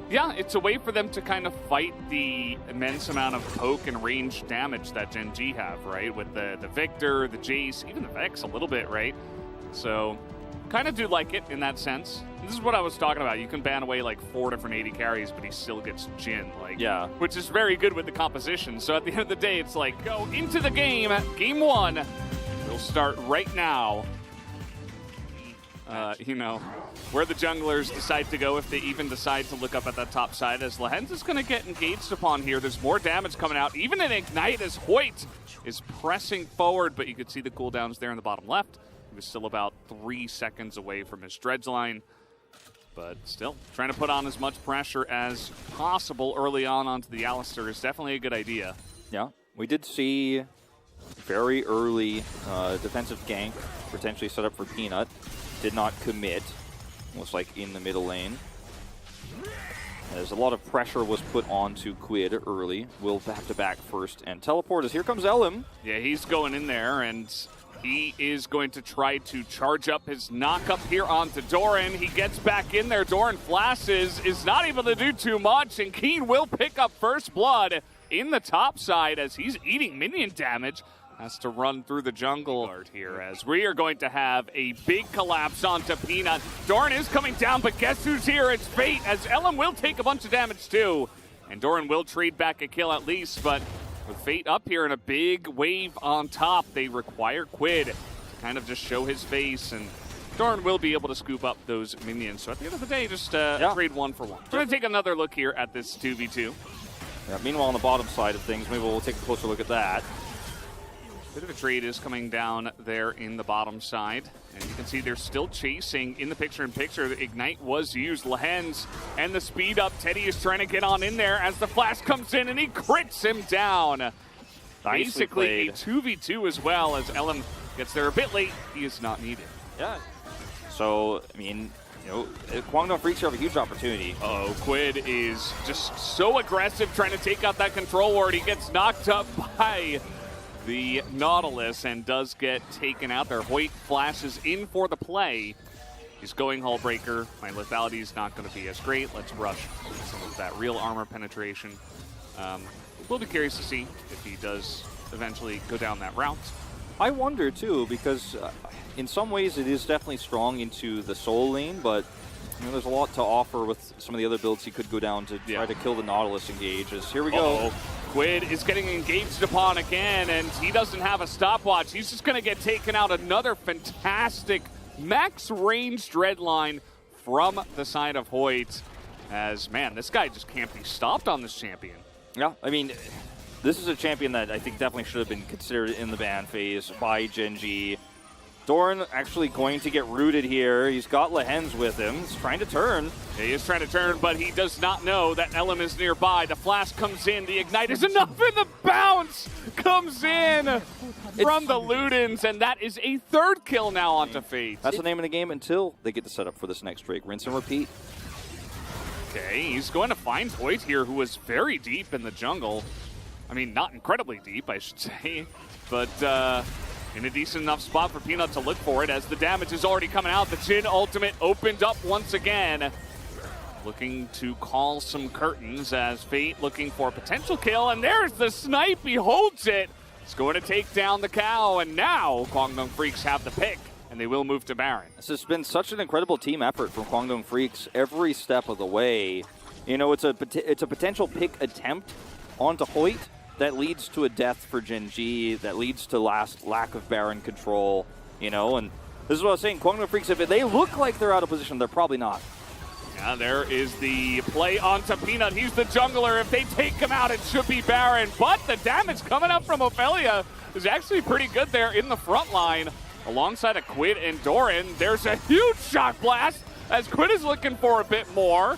Yeah, it's a way for them to kind of fight the immense amount of poke and range damage that Gen G have, right? With the Victor, the Jace, even the Vex a little bit, right? So, kind of do like it in that sense. This is what I was talking about. You can ban away like 4 different 80 carries, but he still gets Jhin, like, yeah, which is very good with the composition. So at the end of the day, it's like, go into the game. Game 1 will start right now. You know, where the junglers decide to go, if they even decide to look up at that top side, as Lehens is going to get engaged upon here. There's more damage coming out, even an Ignite as Hoyt is pressing forward, but you can see the cooldowns there in the bottom left. He was still about 3 seconds away from his dredge line, but still trying to put on as much pressure as possible early on onto the Alistar is definitely a good idea. Yeah, we did see very early defensive gank potentially set up for Peanut. Did not commit, almost like in the middle lane. As a lot of pressure was put onto Quid early. Will have to back first and teleport as here comes Elim. Yeah, he's going in there, and he is going to try to charge up his knock-up here onto Doran. He gets back in there. Doran flashes, is not able to do too much, and Keen will pick up first blood in the top side as he's eating minion damage. Has to run through the jungle here as we are going to have a big collapse onto Peanut. Doran is coming down, but guess who's here? It's Fate, as Elim will take a bunch of damage too. And Doran will trade back a kill at least, but with Fate up here and a big wave on top, they require Quid to kind of just show his face, and Doran will be able to scoop up those minions. So at the end of the day, just trade 1 for 1. We're going to take another look here at this 2v2. Yeah, meanwhile, on the bottom side of things, maybe we'll take a closer look at that. Bit of a trade is coming down there in the bottom side. And you can see they're still chasing in the picture-in-picture. The Ignite was used. Lehens and the speed up. Teddy is trying to get on in there as the flash comes in and he crits him down. Basically a 2v2 as well, as Elim gets there a bit late. He is not needed. Yeah. So, I mean, you know, Guangdong Freaks have a huge opportunity. Oh, Quid is just so aggressive trying to take out that control ward. He gets knocked up by the Nautilus and does get taken out there. Hoyt flashes in for the play. He's going Hullbreaker. My lethality is not going to be as great. Let's rush some of that real armor penetration. We'll be curious to see if he does eventually go down that route. I wonder too, because in some ways it is definitely strong into the soul lane, but you know, there's a lot to offer with some of the other builds he could go down to try to kill the Nautilus engages. Here we go. Quid is getting engaged upon again, and he doesn't have a stopwatch. He's just going to get taken out. Another fantastic max range dreadline from the side of Hoyt. As, man, this guy just can't be stopped on this champion. Yeah, I mean, this is a champion that I think definitely should have been considered in the ban phase by Gen G. Doran actually going to get rooted here. He's got Lehens with him. He's trying to turn. Yeah, he is trying to turn, but he does not know that Elim is nearby. The flash comes in. The Ignite is enough, and the bounce comes in from the Ludens, and that is a 3rd kill now onto Fate. That's the name of the game until they get to set up for this next Drake. Rinse and repeat. Okay, he's going to find Hoyt here, who was very deep in the jungle. I mean, not incredibly deep, I should say, but in a decent enough spot for Peanut to look for it as the damage is already coming out. The Jhin ultimate opened up once again. Looking to call some curtains as Fate looking for a potential kill, and there's the snipe. He holds it. It's going to take down the cow, and now Guangdong Freaks have the pick, and they will move to Baron. This has been such an incredible team effort from Guangdong Freaks every step of the way. You know, it's a potential pick attempt onto Hoyt that leads to a death for Gen G, that leads to lack of Baron control, you know, and this is what I was saying. Guangdong Freaks, if they look like they're out of position, they're probably not. Yeah, there is the play onto Peanut. He's the jungler. If they take him out, it should be Baron. But the damage coming up from Ophelia is actually pretty good there in the front line. Alongside of Quid and Doran, there's a huge shot blast as Quid is looking for a bit more.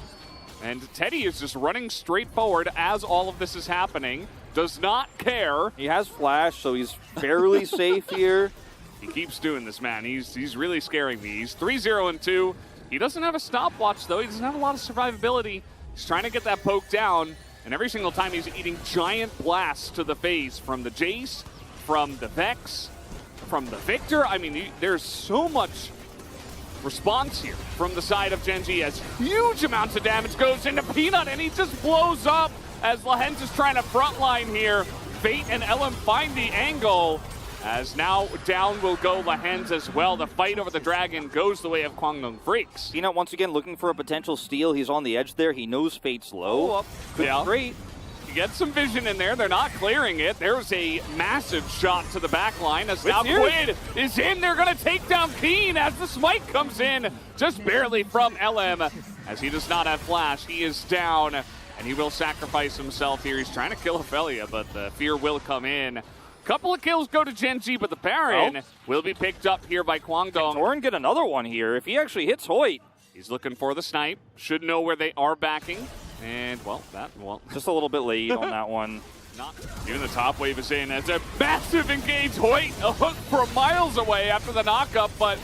And Teddy is just running straight forward as all of this is happening. Does not care. He has flash, so he's fairly safe here. He keeps doing this, man. He's really scaring me. He's 3-0-2. He doesn't have a stopwatch, though. He doesn't have a lot of survivability. He's trying to get that poke down, and every single time he's eating giant blasts to the face from the Jace, from the Vex, from the Victor. I mean, there's so much response here from the side of Gen G as huge amounts of damage goes into Peanut, and he just blows up as Lahens is trying to frontline here. Fate and LM find the angle, as now down will go Lahens as well. The fight over the dragon goes the way of Kwangdong Freaks. Peanut once again looking for a potential steal. He's on the edge there. He knows Fate's low. Good straight. You get some vision in there. They're not clearing it. There's a massive shot to the back line as now Quid is in. They're going to take down Keen as the smite comes in just barely from LM. As he does not have flash, he is down, and he will sacrifice himself here. He's trying to kill Ophelia, but the fear will come in. Couple of kills go to Gen G, but the Baron will be picked up here by Kwangdong. Doran get another one here. If he actually hits Hoyt. He's looking for the snipe. Should know where they are backing. And, well, just a little bit late on that one. Not even the top wave is in. It's a massive engage. Hoyt, a hook from miles away after the knockup, but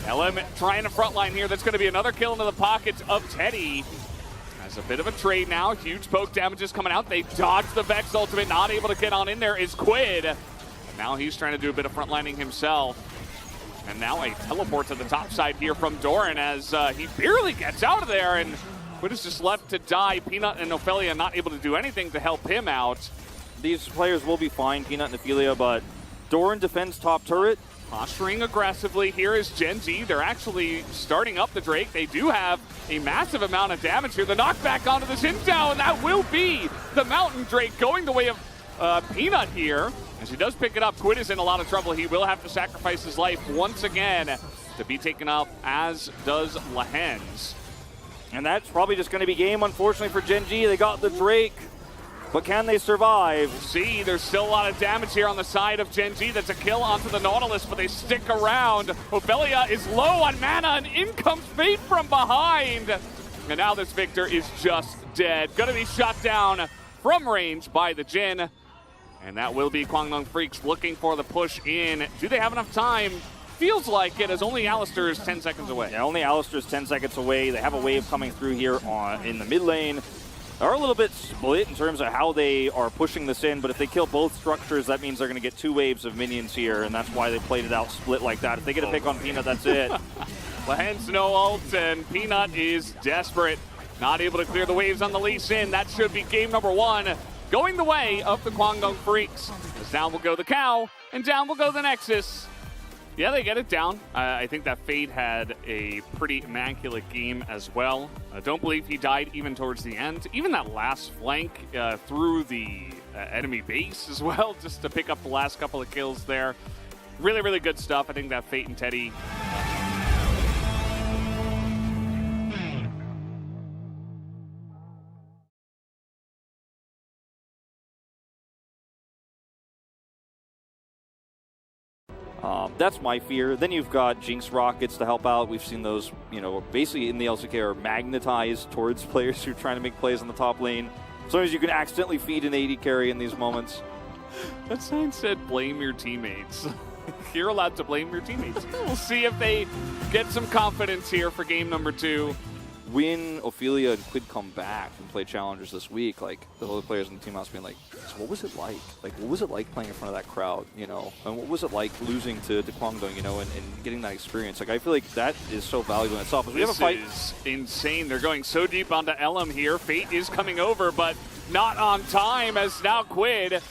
LM trying to frontline here. That's going to be another kill into the pockets of Teddy. Has a bit of a trade now. Huge poke damages coming out. They dodge the Vex ultimate. Not able to get on in there is Quid. And now he's trying to do a bit of frontlining himself. And now a teleport to the top side here from Doran as he barely gets out of there, and Quid is just left to die. Peanut and Ophelia not able to do anything to help him out. These players will be fine, Peanut and Ophelia, but Doran defends top turret. Posturing aggressively here is Gen G. They're actually starting up the Drake. They do have a massive amount of damage here. The knockback onto the Xin, and that will be the Mountain Drake going the way of Peanut here. As he does pick it up, Quid is in a lot of trouble. He will have to sacrifice his life once again to be taken up, as does Lahens. And that's probably just going to be game, unfortunately, for Gen G. They got the Drake, but can they survive? See, there's still a lot of damage here on the side of Gen G. That's a kill onto the Nautilus, but they stick around. Ophelia is low on mana, and in comes Fate from behind. And now this Victor is just dead. Gonna be shot down from range by the Jin. And that will be Kwangdong Freaks looking for the push in. Do they have enough time? Feels like it, as only Alistair is 10 seconds away. Yeah, only Alistair is 10 seconds away. They have a wave coming through here in the mid lane. They're a little bit split in terms of how they are pushing this in, but if they kill both structures, that means they're going to get 2 waves of minions here, and that's why they played it out split like that. If they get a pick on Peanut, that's it. Lahens no ult, and Peanut is desperate. Not able to clear the waves on the Lee Sin. That should be game number 1. Going the way of the Kwangdong Freaks. As down will go the Cow, and down will go the Nexus. Yeah, they get it down. I think that Fade had a pretty immaculate game as well. I don't believe he died even towards the end. Even that last flank through the enemy base as well, just to pick up the last couple of kills there. Really, really good stuff. I think that Fate and Teddy... That's my fear. Then you've got Jinx rockets to help out. We've seen those, basically in the LCK are magnetized towards players who are trying to make plays on the top lane. Sometimes you can accidentally feed an AD carry in these moments. That sign said, blame your teammates. You're allowed to blame your teammates. We'll see if they get some confidence here for game number 2. When Ophelia and Quid come back and play challengers this week, like the other players in the team house being like, so what was it like? Like, what was it like playing in front of that crowd, And what was it like losing to Kwangdong, and getting that experience? Like, I feel like that is so valuable in itself. We have a fight. This is insane. They're going so deep onto LM here. Fate is coming over, but not on time, as now Quid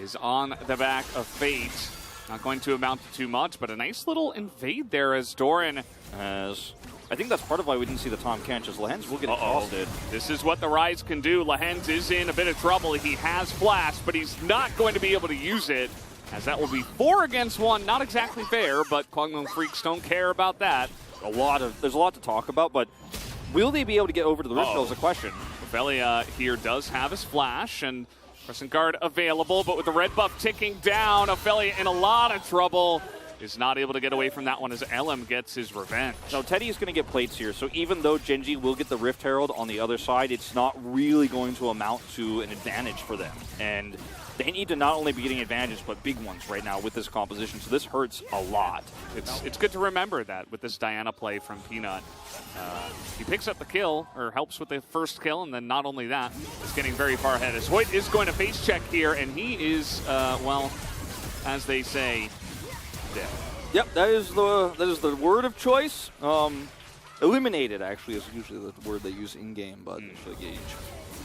is on the back of Fate. Not going to amount to too much, but a nice little invade there as Doran has... I think that's part of why we didn't see the Tom Kench, as Lahens will get exhausted. This is what the Rise can do. Lahens is in a bit of trouble. He has Flash, but he's not going to be able to use it, as that will be 4 against 1. Not exactly fair, but Kwangdong Freaks don't care about that. There's a lot to talk about, but will they be able to get over to the Rift Hill is a question. Ophelia here does have his Flash, and Crescent Guard available, but with the red buff ticking down, Ophelia in a lot of trouble. Is not able to get away from that one as LM gets his revenge. No, Teddy is going to get plates here, so even though Gen G will get the Rift Herald on the other side, it's not really going to amount to an advantage for them. And they need to not only be getting advantages, but big ones right now with this composition, so this hurts a lot. It's good to remember that with this Diana play from Peanut. He picks up the kill, or helps with the first kill, and then not only that, is getting very far ahead. As Hoyt is going to face check here, and he is, well, as they say, dead. Yep, that is the word of choice. Eliminated, actually, is usually the word they use in-game, but for the gauge.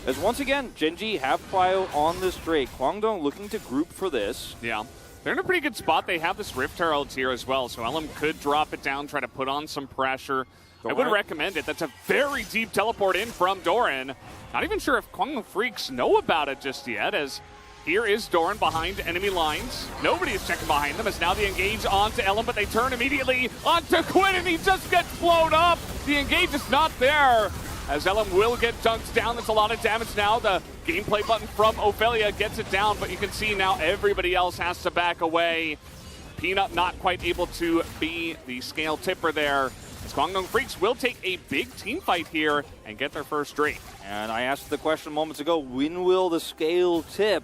As once again, Gen G have prio on this Drake. Kwangdong looking to group for this. Yeah. They're in a pretty good spot. They have this Rift Herald here as well, so LM could drop it down, try to put on some pressure. I would recommend it. That's a very deep teleport in from Doran. Not even sure if Kwangdong Freaks know about it just yet, as here is Doran behind enemy lines. Nobody is checking behind them as now they engage onto LM, but they turn immediately onto Quinn, and he just gets blown up. The engage is not there, as LM will get dunked down. That's a lot of damage now. The gameplay button from Ophelia gets it down, but you can see now everybody else has to back away. Peanut not quite able to be the scale tipper there. As Kwangdong Freaks will take a big team fight here and get their first Drake. And I asked the question moments ago, when will the scale tip?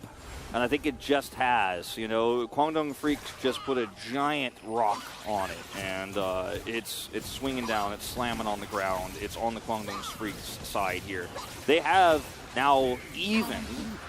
And I think it just has. You know, Kwangdong Freaks just put a giant rock on it, and it's swinging down, it's slamming on the ground, it's on the Kwangdong Freaks side here. They have now even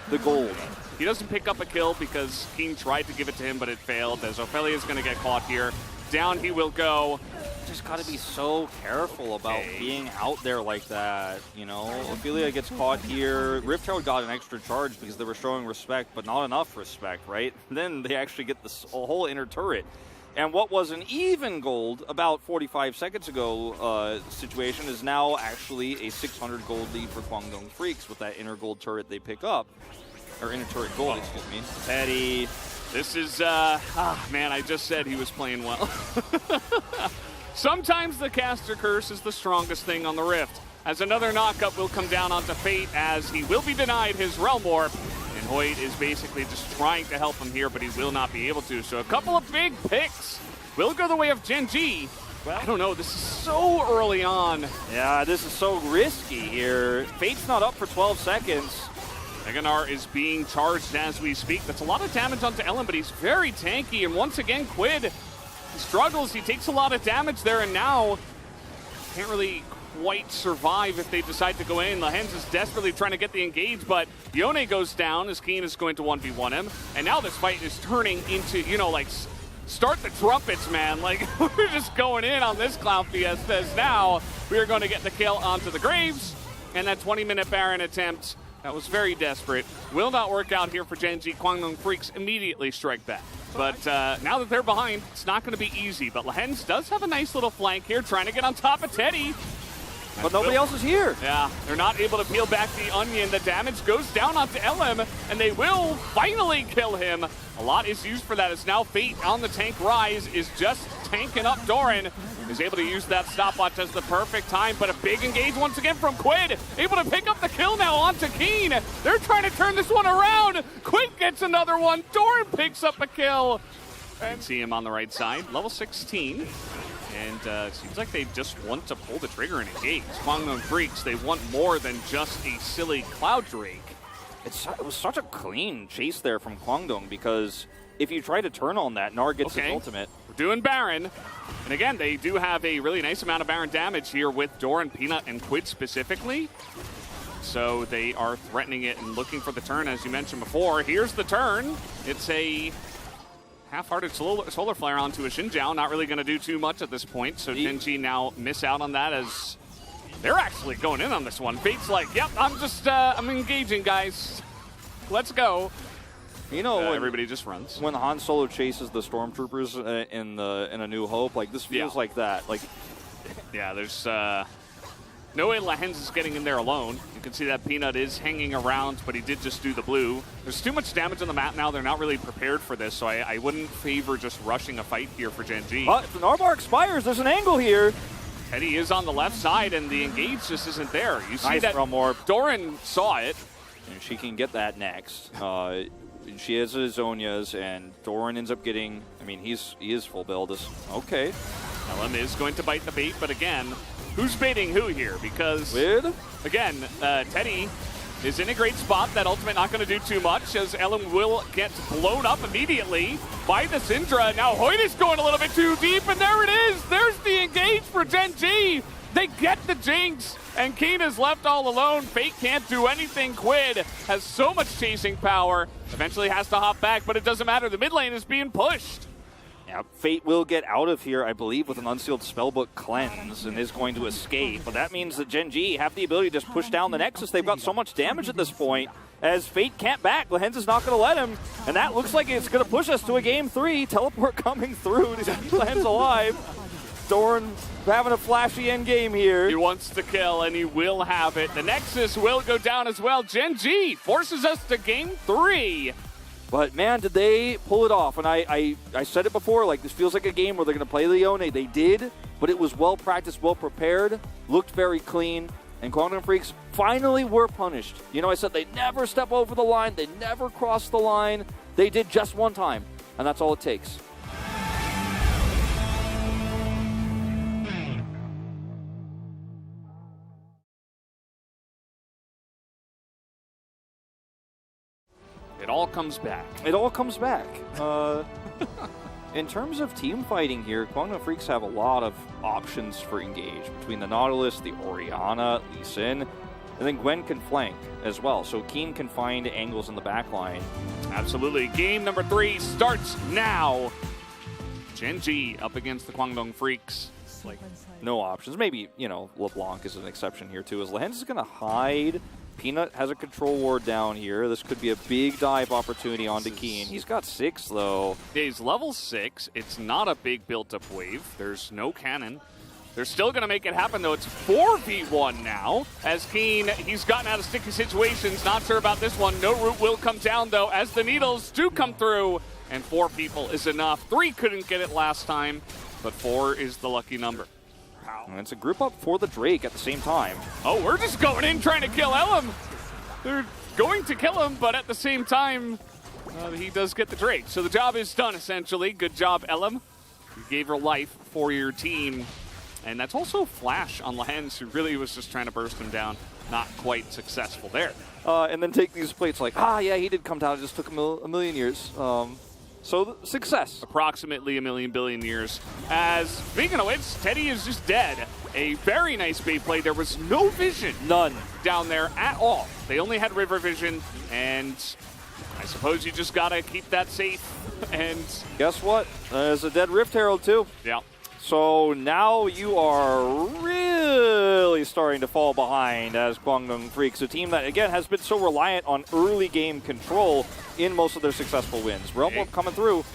the gold. He doesn't pick up a kill because Keen tried to give it to him, but it failed, as Ophelia is going to get caught here. Down he will go. Just got to be so careful about being out there like that, you know. Ophelia gets caught here. Rift Herald got an extra charge because they were showing respect, but not enough respect, right? Then they actually get this whole inner turret. And what was an even gold about 45 seconds ago situation is now actually a 600 gold lead for Kwangdong Freaks with that inner gold turret they pick up. Or inner turret gold, excuse me. Eddie. This is, man, I just said he was playing well. Sometimes the caster curse is the strongest thing on the Rift, as another knockup will come down onto Fate as he will be denied his Realm Warp, and Hoyt is basically just trying to help him here, but he will not be able to. So a couple of big picks will go the way of Gen G. Well, I don't know, this is so early on. Yeah, this is so risky here. Fate's not up for 12 seconds. Meganar is being charged as we speak. That's a lot of damage onto Ellen, but he's very tanky. And once again, Quid, he struggles. He takes a lot of damage there, and now can't really quite survive if they decide to go in. Lehens is desperately trying to get the engage, but Yone goes down as Keen is going to 1v1 him. And now this fight is turning into, you know, like, start the trumpets, man. Like, we're just going in on this Clown Fiesta, as now we are going to get the kill onto the Graves. And that 20-minute Baron attempt that was very desperate will not work out here for Gen G. Kwangdong Freaks immediately strike back. But now that they're behind, it's not going to be easy. But Lehens does have a nice little flank here, trying to get on top of Teddy. But nobody else is here. Yeah, they're not able to peel back the onion. The damage goes down onto LM, and they will finally kill him. A lot is used for that. It's now Fate on the tank rise, is just tanking up Doran. Is able to use that stopwatch as the perfect time, but a big engage once again from Quid. Able to pick up the kill now onto Keen. They're trying to turn this one around. Quid gets another one. Doran picks up a kill. And see him on the right side, level 16. And it seems like they just want to pull the trigger and engage. Kwangdong Freaks, they want more than just a silly Cloud Drake. It was such a clean chase there from Kwangdong, because if you try to turn on that, Nar gets his ultimate. We're doing Baron. And again, they do have a really nice amount of Baron damage here with Doran, Peanut, and Quid specifically. So they are threatening it and looking for the turn, as you mentioned before. Here's the turn. It's a half-hearted solar flare onto a Xinjiao. Not really going to do too much at this point. So Gen G now miss out on that, as they're actually going in on this one. Fate's like, yep, I'm engaging, guys. Let's go. You know, everybody just runs. When Han Solo chases the stormtroopers in A New Hope, like, this feels like that. Like, yeah, there's no way Lehens is getting in there alone. You can see that Peanut is hanging around, but he did just do the blue. There's too much damage on the map now. They're not really prepared for this, so I wouldn't favor just rushing a fight here for Gen G. But if the Narbar expires, there's an angle here. Teddy is on the left side, and the engage just isn't there. You see nice that Doran saw it. And she can get that next. She has his Zonias, and Doran ends up getting, I mean, he is full build. Okay. LM is going to bite the bait, but again, who's baiting who here? Because, again, Teddy is in a great spot. That ultimate not going to do too much, as LM will get blown up immediately by the Syndra. Now Hoyt is going a little bit too deep, and there it is. There's the engage for Gen G. They get the Jinx, and Keen is left all alone. Fate can't do anything. Quid has so much chasing power. Eventually has to hop back, but it doesn't matter. The mid lane is being pushed. Yeah, Fate will get out of here, I believe, with an Unsealed Spellbook Cleanse and is going to escape. But that means that Gen G have the ability to just push down the Nexus. They've got so much damage at this point. As Fate can't back, Lehens is not going to let him. And that looks like it's going to push us to a Game 3. Teleport coming through to keep Lehens alive. Doran having a flashy end game here. He wants to kill, and he will have it. The Nexus will go down as well. Gen G forces us to Game 3. But, man, did they pull it off. And I said it before, like, this feels like a game where they're going to play Leone. They did, but it was well-practiced, well-prepared, looked very clean. And Guangdong Freaks finally were punished. You know, I said they'd never step over the line. They never cross the line. They did just one time, and that's all it takes. It all comes back. It all comes back. In terms of team fighting here, Guangdong Freaks have a lot of options for engage between the Nautilus, the Orianna, Lee Sin, and then Gwen can flank as well. So Keen can find angles in the back line. Absolutely. Game number 3 starts now. Gen G up against the Guangdong Freaks. Like, no options. Maybe, you know, LeBlanc is an exception here too, as Lehens is going to hide. Peanut has a control ward down here. This could be a big dive opportunity onto Keen. He's got 6, though. Yeah, he's level 6. It's not a big built-up wave. There's no cannon. They're still going to make it happen, though. It's 4v1 now. As Keen, he's gotten out of sticky situations. Not sure about this one. No root will come down, though, as the needles do come through. And 4 people is enough. 3 couldn't get it last time, but 4 is the lucky number. And it's a group up for the Drake at the same time. Oh, we're just going in trying to kill Elam. They're going to kill him, but at the same time, he does get the Drake. So the job is done, essentially. Good job, Elam. You gave her life for your team. And that's also Flash on Lehens, who really was just trying to burst him down. Not quite successful there. And then take these plates like, yeah, he did come down. It just took him a million years. So, success. Approximately a million billion years. As, speaking of which, Teddy is just dead. A very nice bait play. There was no vision. None. Down there at all. They only had river vision, and I suppose you just got to keep that safe. And guess what? There's a dead Rift Herald, too. Yeah. So now you are really starting to fall behind as Guangdong Freaks, a team that, again, has been so reliant on early game control in most of their successful wins. Realm Wolf coming through.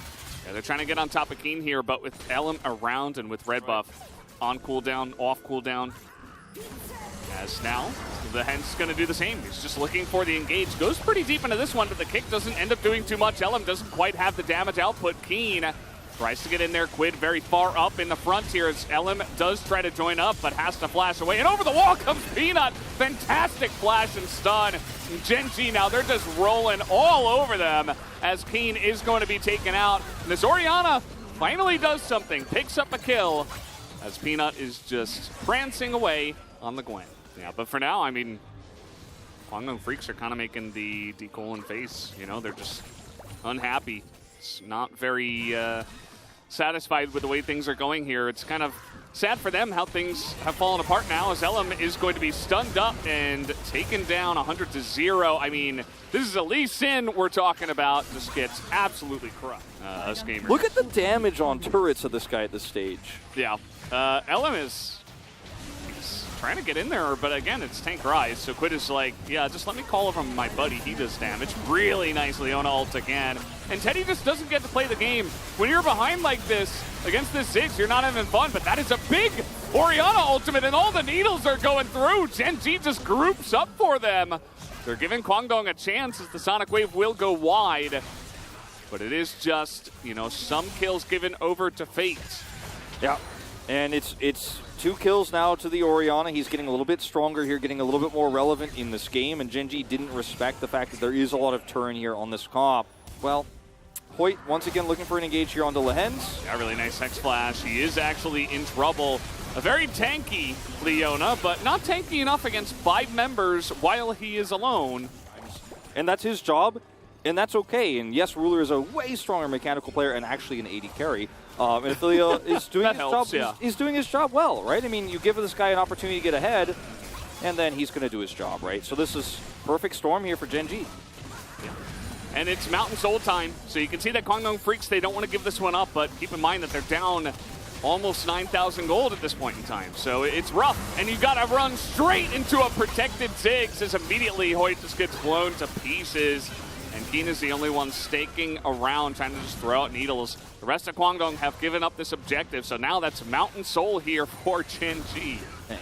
Yeah, they're trying to get on top of Keen here, but with Elam around and with red buff on cooldown, off cooldown. As now, the Hens going to do the same. He's just looking for the engage. Goes pretty deep into this one, but the kick doesn't end up doing too much. Elam doesn't quite have the damage output. Keen tries to get in there. Quid very far up in the front here as Elam does try to join up, but has to flash away. And over the wall comes Peanut. Fantastic flash and stun. And Gen G now, they're just rolling all over them as Keen is going to be taken out. And this Orianna finally does something. Picks up a kill as Peanut is just prancing away on the Gwen. Yeah, but for now, I mean, Guangdong Freaks are kind of making the colon face. You know, they're just unhappy. It's not very satisfied with the way things are going here. It's kind of sad for them how things have fallen apart now as Elam is going to be stunned up and taken down 100-0. I mean, this is a Lee Sin we're talking about. Just gets absolutely crushed. Us gamers. Look at the damage on turrets of this guy at this stage. Yeah. Elam is trying to get in there, but again, it's tank rise. So Quid is like, yeah, just let me call over my buddy. He does damage. Really nice Leona ult again. And Teddy just doesn't get to play the game. When you're behind like this, against this Ziggs, you're not having fun, but that is a big Orianna ultimate, and all the needles are going through. Gen G just groups up for them. They're giving Guangdong a chance as the Sonic Wave will go wide. But it is just, you know, some kills given over to Fate. Yeah, and it's 2 kills now to the Orianna. He's getting a little bit stronger here, getting a little bit more relevant in this game, and Gen G didn't respect the fact that there is a lot of turn here on this comp. Well, Hoyt once again looking for an engage here onto Lehens. Yeah, really nice Hex Flash. He is actually in trouble. A very tanky Leona, but not tanky enough against 5 members while he is alone. And that's his job, and that's okay. And yes, Ruler is a way stronger mechanical player and actually an 80 carry. And Ophelia is doing his helps, job. yeah. He's doing his job well, right? I mean, you give this guy an opportunity to get ahead, and then he's going to do his job, right? So this is perfect storm here for Gen G. And it's Mountain Soul time. So you can see that Kwangdong Freaks, they don't want to give this one up, but keep in mind that they're down almost 9,000 gold at this point in time. So it's rough. And you got to run straight into a protected Ziggs as immediately Hoyt just gets blown to pieces. And Keen is the only one staking around, trying to just throw out needles. The rest of Kwangdong have given up this objective, so now that's Mountain Soul here for Gen G.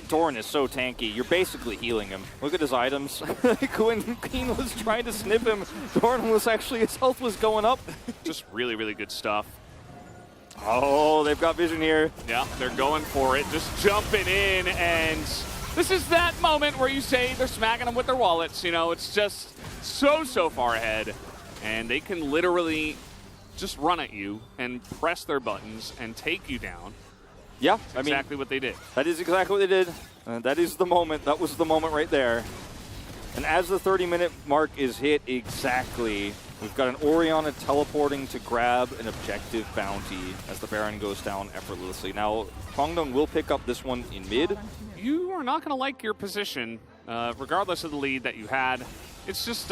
Doran is so tanky. You're basically healing him. Look at his items. When Keen was trying to snip him, Doran was actually, his health was going up. Just really, really good stuff. Oh, they've got vision here. Yeah, they're going for it, just jumping in, and this is that moment where you say they're smacking them with their wallets. You know, it's just so far ahead, and they can literally just run at you and press their buttons and take you down. Yeah, That's exactly what they did. That is exactly what they did. That is the moment. That was the moment right there. And as the 30-minute mark is hit exactly, we've got an Orianna teleporting to grab an objective bounty as the Baron goes down effortlessly. Now, Kwangdong will pick up this one in mid. You are not going to like your position, regardless of the lead that you had. It's just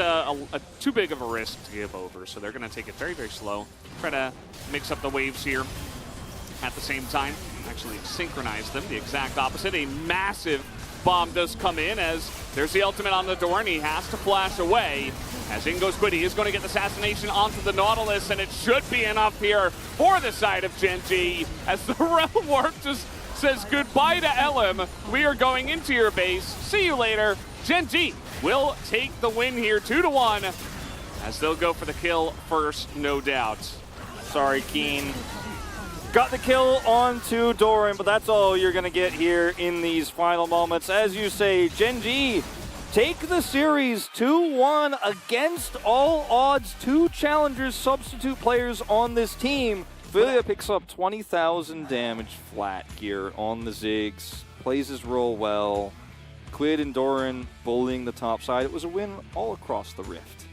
too big of a risk to give over, so they're going to take it very, very slow. Try to mix up the waves here at the same time. Actually synchronize them, the exact opposite. A massive bomb does come in as there's the ultimate on the door, and he has to flash away. As in goes Quiddy, he's going to get the assassination onto the Nautilus, and it should be enough here for the side of Gen G as the Realm Warp just says goodbye to Elim. We are going into your base. See you later. Gen G will take the win here 2-1 as they'll go for the kill first, no doubt. Sorry, Keen. Got the kill onto Doran, but that's all you're going to get here in these final moments. As you say, Gen G take the series 2-1 against all odds. 2 challengers, substitute players on this team. Filia picks up 20,000 damage flat here on the Ziggs. Plays his role well. Quid and Doran bullying the top side. It was a win all across the Rift.